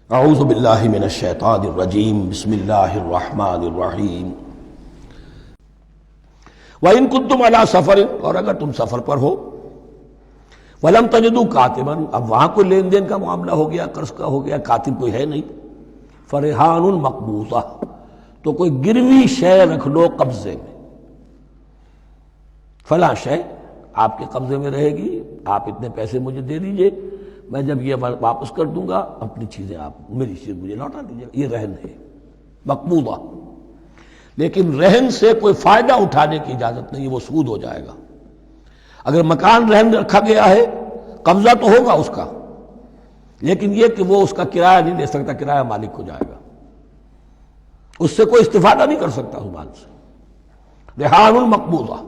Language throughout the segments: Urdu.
اعوذ باللہ من الشیطان الرجیم بسم اللہ الرحمن الرحیم وَإِن كُنتُمْ عَلَىٰ سَفَرٍ، اور اگر تم سفر پر ہو، وَلَمْ تَجِدُوا كَاتِبًا، اب وہاں کوئی لین دین کا معاملہ ہو گیا، قرض کا ہو گیا، کاتب کوئی ہے نہیں، فَرِحَانٌ مَقْبُوضَةٌ، تو کوئی گروی شے رکھ لو قبضے میں، فلاں شے آپ کے قبضے میں رہے گی، آپ اتنے پیسے مجھے دے دیجئے، میں جب یہ واپس کر دوں گا اپنی چیزیں آپ میری چیز مجھے لوٹا دیجیے گا، یہ رہن ہے مقبوضہ۔ لیکن رہن سے کوئی فائدہ اٹھانے کی اجازت نہیں، وہ سود ہو جائے گا۔ اگر مکان رہن رکھا گیا ہے قبضہ تو ہوگا اس کا، لیکن یہ کہ وہ اس کا کرایہ نہیں لے سکتا، کرایہ مالک کو جائے گا، اس سے کوئی استفادہ نہیں کر سکتا اس مال سے۔ رہان المقبوضہ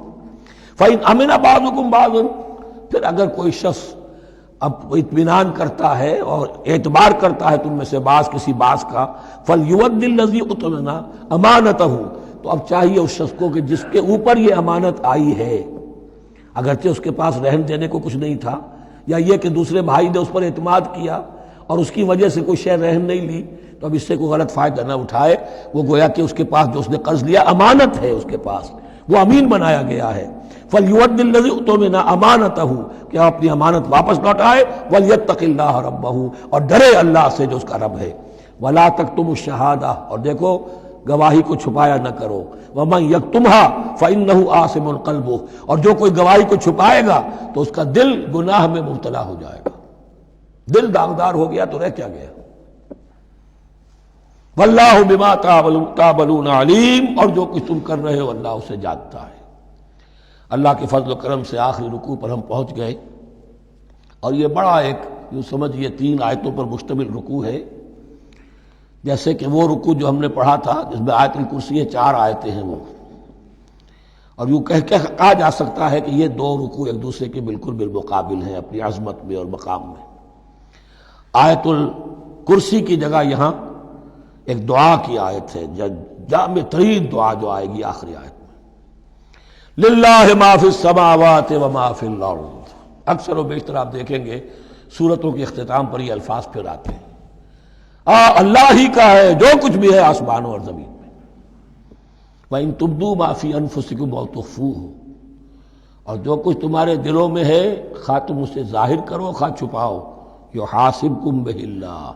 فَإِنْ أَمِنَ بَعْضُكُمْ بَعْضًا، پھر اگر کوئی شخص اب اطمینان کرتا ہے اور اعتبار کرتا ہے تم میں سے بعض کسی بعض کا، فَلْيُوَدِّ الَّذِي اؤْتُمِنَ أَمَانَتَهُ، تو اب چاہیے اس شخص کو کہ جس کے اوپر یہ امانت آئی ہے، اگرچہ اس کے پاس رہن دینے کو کچھ نہیں تھا، یا یہ کہ دوسرے بھائی نے اس پر اعتماد کیا اور اس کی وجہ سے کوئی شے رہن نہیں لی، تو اب اس سے کوئی غلط فائدہ نہ اٹھائے، وہ گویا کہ اس کے پاس جو اس نے قرض لیا امانت ہے، اس کے پاس وہ امین بنایا گیا ہے۔ فَلْيُوَدِّ الَّذِي اؤْتُمِنَ أَمَانَتَهُ، کہ اپنی امانت واپس لوٹائے، وَلْيَتَّقِ اللَّهَ رَبَّهُ، اور ڈرے اللہ سے جو اس کا رب ہے۔ وَلَا تَكْتُمُوا الشَّهَادَةَ، اور دیکھو گواہی کو چھپایا نہ کرو، وَمَن يَكْتُمْهَا فَإِنَّهُ آثِمٌ قَلْبُهُ، اور جو کوئی گواہی کو چھپائے گا تو اس کا دل گناہ میں مبتلا ہو جائے گا، دل داغدار ہو گیا تو رہ کیا گیا۔ وَاللَّهُ بِمَا تَعْمَلُونَ عَلِيمٌ، اور جو کچھ تم کر رہے ہو اللہ اسے جانتا ہے۔ اللہ کے فضل و کرم سے آخری رکوع پر ہم پہنچ گئے، اور یہ بڑا ایک یوں سمجھئے 3 آیتوں پر مشتمل رکوع ہے، جیسے کہ وہ رکوع جو ہم نے پڑھا تھا جس میں آیت الکرسی 4 آیتیں ہیں وہ، اور یوں کہا جا سکتا ہے کہ یہ 2 رکوع ایک دوسرے کے بالکل بالمقابل ہیں اپنی عظمت میں اور مقام میں۔ آیت الکرسی کی جگہ یہاں ایک دعا کی آیت ہے، جامع ترین دعا جو آئے گی آخری آیت میں، للہ ما فی السماوات و ما فی الارض۔ اکثر و بیشتر آپ دیکھیں گے سورتوں کے اختتام پر یہ الفاظ پھر آتے ہیں، اللہ ہی کا ہے جو کچھ بھی ہے آسمانوں اور زمین میں۔ وَإِن تُبْدُوا مَا فِي أَنفُسِكُمْ أَوْ تُخْفُوهُ، اور جو کچھ تمہارے دلوں میں ہے خواہ تم اسے ظاہر کرو خواہ چھپاؤ، يُحَاسِبْكُم بِهِ اللَّهُ،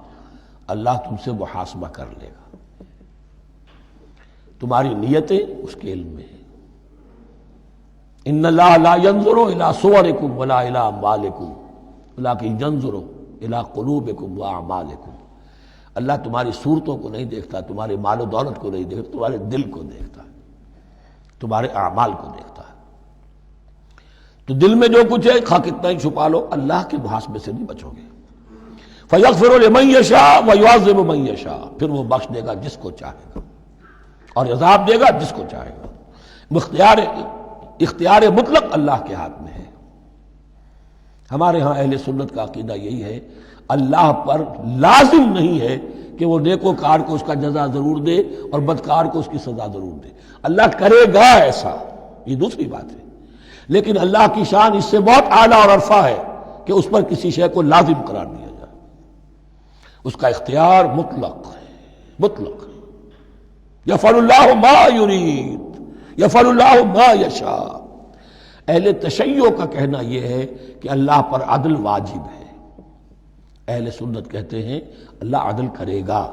اللہ تم سے محاسبہ کر لے گا، تمہاری نیتیں اس کے علم میں ہیں۔ ان اللہ لا ينظر الى صوركم ولا الى اموالكم ولكن ينظر الى قلوبكم واعمالكم، اللہ تمہاری صورتوں کو نہیں دیکھتا، تمہارے مال و دولت کو نہیں دیکھتا، تمہارے دل کو دیکھتا ہے، تمہارے اعمال کو دیکھتا ہے۔ تو دل میں جو کچھ ہے خواہ کتنا ہی چھپا لو اللہ کے محاسبے سے نہیں بچو گے۔ فَيَغْفِرُ لِمَن يَشَاءُ وَيُعَذِّبُ مَن يَشَاءُ، پھر وہ بخش دے گا جس کو چاہے گا اور عذاب دے گا جس کو چاہے گا۔ اختیار مطلق اللہ کے ہاتھ میں ہے۔ ہمارے ہاں اہل سنت کا عقیدہ یہی ہے، اللہ پر لازم نہیں ہے کہ وہ نیکوکار کو اس کا جزا ضرور دے اور بدکار کو اس کی سزا ضرور دے، اللہ کرے گا ایسا، یہ دوسری بات ہے، لیکن اللہ کی شان اس سے بہت اعلیٰ اور عرفہ ہے کہ اس پر کسی شے کو لازم قرار دیا جائے، اس کا اختیار مطلق ہے، مطلق ہے۔ یفعل اللہ ما یرید، یفعل اللہ ما یشاء۔ اہل تشیع کا کہنا یہ ہے کہ اللہ پر عدل واجب ہے، اہل سنت کہتے ہیں اللہ عدل کرے گا،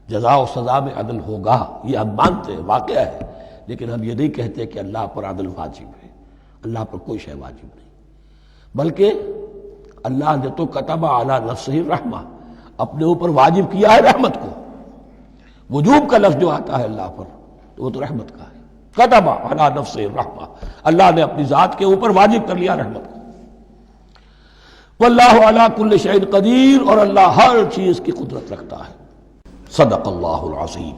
جزا و سزا میں عدل ہوگا، یہ ہم مانتے ہیں، واقعہ ہے، لیکن ہم یہ نہیں کہتے کہ اللہ پر عدل واجب ہے، اللہ پر کوئی شے واجب نہیں، بلکہ اللہ نے تو کتب علی نفسہ الرحمہ، اپنے اوپر واجب کیا ہے رحمت کو۔ وجوب کا لفظ جو آتا ہے اللہ پر تو وہ تو رحمت کا ہے، کتب علی نفسہ الرحمہ، اللہ نے اپنی ذات کے اوپر واجب کر لیا رحمت کو۔ واللہ علی کل شیء قدیر، اور اللہ ہر چیز کی قدرت رکھتا ہے۔ صدق اللہ العظیم۔